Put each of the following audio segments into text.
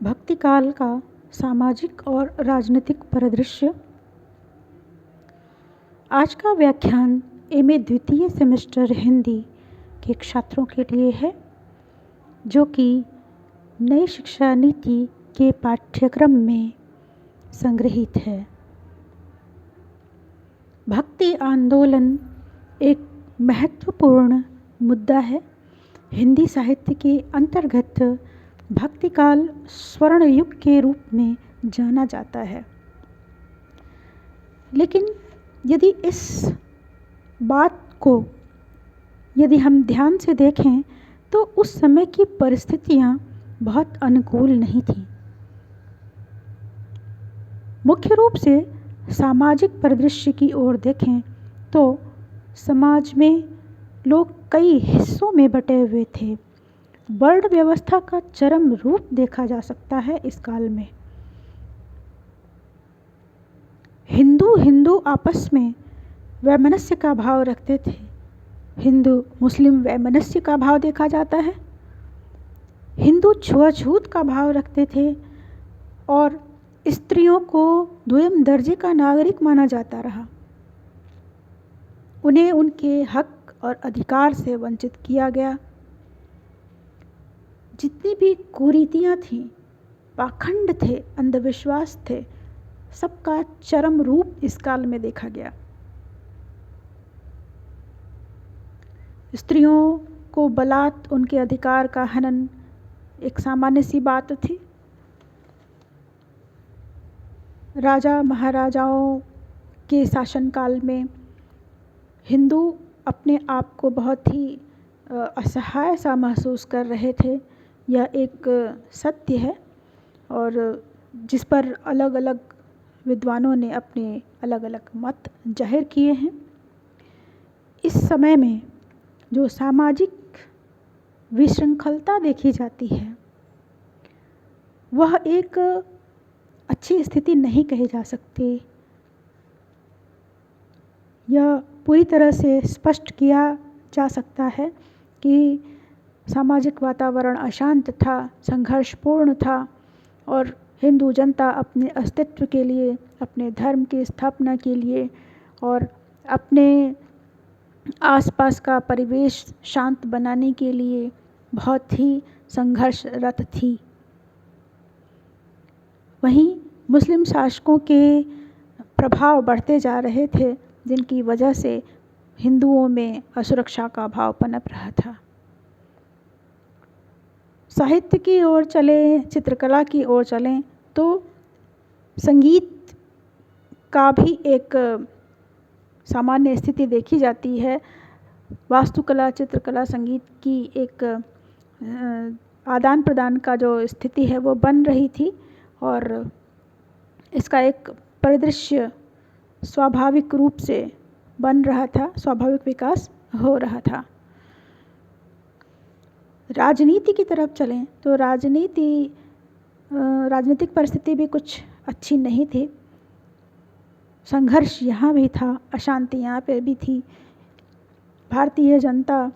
भक्ति काल का सामाजिक और राजनीतिक परिदृश्य। आज का व्याख्यान एमए द्वितीय सेमेस्टर हिंदी के छात्रों के लिए है, जो कि नई शिक्षा नीति के पाठ्यक्रम में संग्रहित है। भक्ति आंदोलन एक महत्वपूर्ण मुद्दा है। हिंदी साहित्य के अंतर्गत भक्ति काल स्वर्ण युग के रूप में जाना जाता है। लेकिन यदि इस बात को यदि हम ध्यान से देखें तो उस समय की परिस्थितियां बहुत अनुकूल नहीं थीं। मुख्य रूप से सामाजिक परिदृश्य की ओर देखें तो समाज में लोग कई हिस्सों में बटे हुए थे। वर्ण व्यवस्था का चरम रूप देखा जा सकता है इस काल में। हिंदू आपस में वैमनस्य का भाव रखते थे। हिंदू मुस्लिम वैमनस्य का भाव देखा जाता है। हिंदू छुआछूत का भाव रखते थे और स्त्रियों को द्वितीय दर्जे का नागरिक माना जाता रहा। उन्हें उनके हक और अधिकार से वंचित किया गया। जितनी भी कुरीतियाँ थीं, पाखंड थे, अंधविश्वास थे, सबका चरम रूप इस काल में देखा गया। स्त्रियों को बलात् उनके अधिकार का हनन एक सामान्य सी बात थी। राजा महाराजाओं के शासनकाल में हिंदू अपने आप को बहुत ही असहाय सा महसूस कर रहे थे। यह एक सत्य है और जिस पर अलग अलग विद्वानों ने अपने अलग अलग मत जाहिर किए हैं। इस समय में जो सामाजिक विशृंखलता देखी जाती है वह एक अच्छी स्थिति नहीं कही जा सकती। यह पूरी तरह से स्पष्ट किया जा सकता है कि सामाजिक वातावरण अशांत था, संघर्षपूर्ण था और हिंदू जनता अपने अस्तित्व के लिए, अपने धर्म की स्थापना के लिए और अपने आसपास का परिवेश शांत बनाने के लिए बहुत ही संघर्षरत थी। वहीं मुस्लिम शासकों के प्रभाव बढ़ते जा रहे थे, जिनकी वजह से हिंदुओं में असुरक्षा का भाव पनप रहा था। साहित्य की ओर चलें, चित्रकला की ओर चलें तो संगीत का भी एक सामान्य स्थिति देखी जाती है। वास्तुकला, चित्रकला, संगीत की एक आदान प्रदान का जो स्थिति है वो बन रही थी और इसका एक परिदृश्य स्वाभाविक रूप से बन रहा था, स्वाभाविक विकास हो रहा था। राजनीति की तरफ चलें तो राजनीतिक परिस्थिति भी कुछ अच्छी नहीं थी। संघर्ष यहाँ भी था, अशांति यहाँ पे भी थी। भारतीय जनता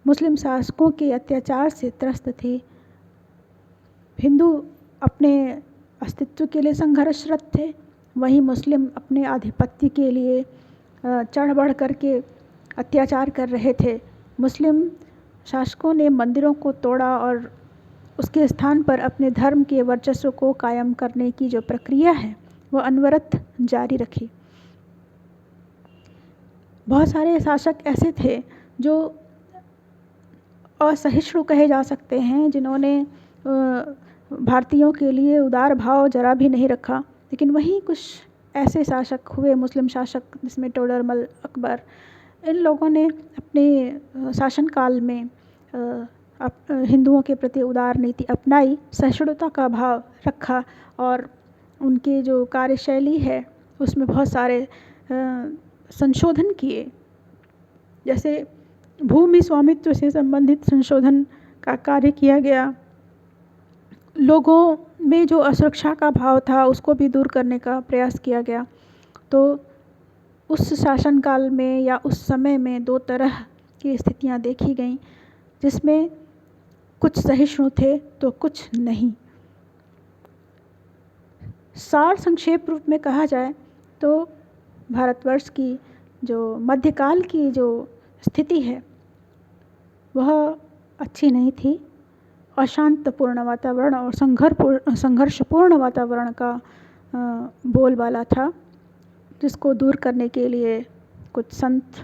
मुस्लिम शासकों के अत्याचार से त्रस्त थी। हिंदू अपने अस्तित्व के लिए संघर्षरत थे, वहीं मुस्लिम अपने आधिपत्य के लिए चढ़ बढ़ करके अत्याचार कर रहे थे। मुस्लिम शासकों ने मंदिरों को तोड़ा और उसके स्थान पर अपने धर्म के वर्चस्व को कायम करने की जो प्रक्रिया है वो अनवरत जारी रखी। बहुत सारे शासक ऐसे थे जो असहिष्णु कहे जा सकते हैं, जिन्होंने भारतीयों के लिए उदार भाव जरा भी नहीं रखा। लेकिन वहीं कुछ ऐसे शासक हुए, मुस्लिम शासक, जिसमें टोडरमल, अकबर, इन लोगों ने अपने शासनकाल में हिंदुओं के प्रति उदार नीति अपनाई, सहिष्णुता का भाव रखा और उनके जो कार्यशैली है उसमें बहुत सारे संशोधन किए। जैसे भूमि स्वामित्व से संबंधित संशोधन का कार्य किया गया। लोगों में जो असुरक्षा का भाव था उसको भी दूर करने का प्रयास किया गया। तो उस शासनकाल में या उस समय में दो तरह की स्थितियां देखी गईं, जिसमें कुछ सहिष्णु थे तो कुछ नहीं। सार संक्षेप रूप में कहा जाए तो भारतवर्ष की जो मध्यकाल की जो स्थिति है वह अच्छी नहीं थी। अशांतपूर्ण वातावरण और संघर्षपूर्ण वातावरण का बोलबाला था, जिसको दूर करने के लिए कुछ संत